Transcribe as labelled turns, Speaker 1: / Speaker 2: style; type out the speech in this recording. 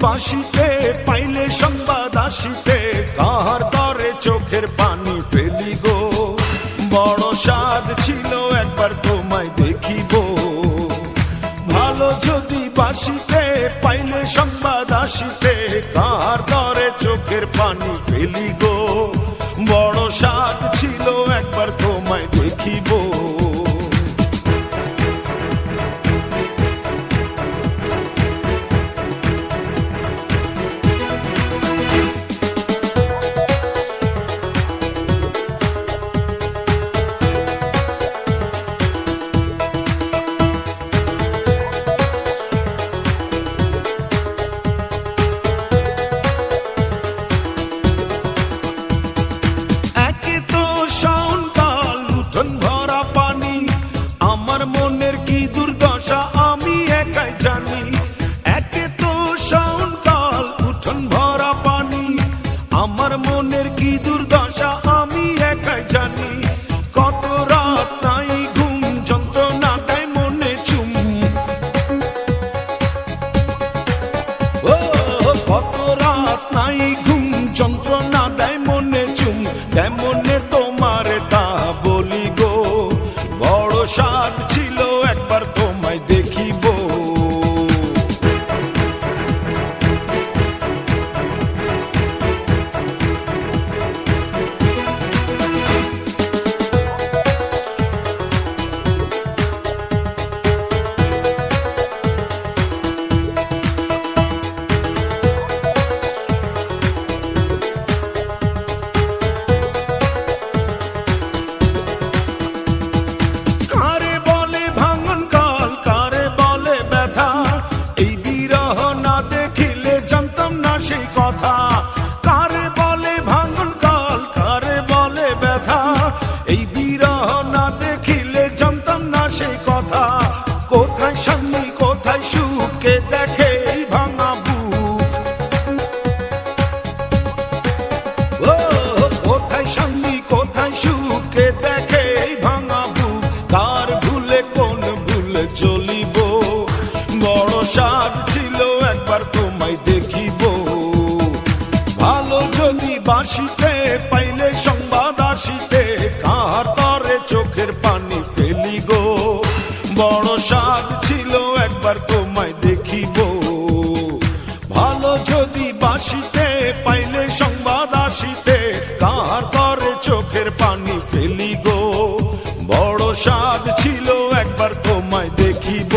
Speaker 1: বাঁশিতে পাইলে সংবাদ আসিতে কাহার তরে চোখের পানি ফেলি গো। বড় স্বাদ ছিল একবার তোমায় দেখিব। ভালো যদি বাঁশিতে পাইলে সংবাদ আসিতে কাহার তরে চোখের পানি ফেলি গো। বড় স্বাদ ছিল একবার তোমায় দেখিব। মনের কি দুর্দশা আমি একাই জানি। একে তো শাওন কাল উঠোন ভরা পানি, আমার মনের কি দুর্দশা আমি একাই জানি। কত রাত নাই ঘুম, যন্ত্রণা দেয় মনে চুম। ও কত রাত নাই ঘুম, যন্ত্রণা দেয় মনে চুম। কেমনে তোমার তা বলি গো। বড় স্বাদ ছিল একবার তোমায় দেখিব। সেই কথা কারে বলে ভাঙন কাল, কারে বলে ব্যথা। এই বিরহ না দেখিলে জানতাম না সেই কথা। কোথায় শান্তি কোথায় সুখে দেখে এই ভাঙা বুক। ও কোথায় শান্তি কোথায় সুখে দেখে এই ভাঙা বুক। কার ভুলে কোন ভুলে চলিব। বড় স্বাদ ছিল একবার তোমায় দেখিব। ভালো যদি বাঁশিতে পাইলে সংবাদ আসিতে কাহার তরে চোখের পানি ফেলি গো। বড় স্বাদ ছিল একবার তোমায় দেখিব। ভালো যদি বাঁশিতে পাইলে সংবাদ আসিতে কাহার তরে চোখের পানি ফেলি গো। বড় স্বাদ ছিল একবার তোমায় দেখিব।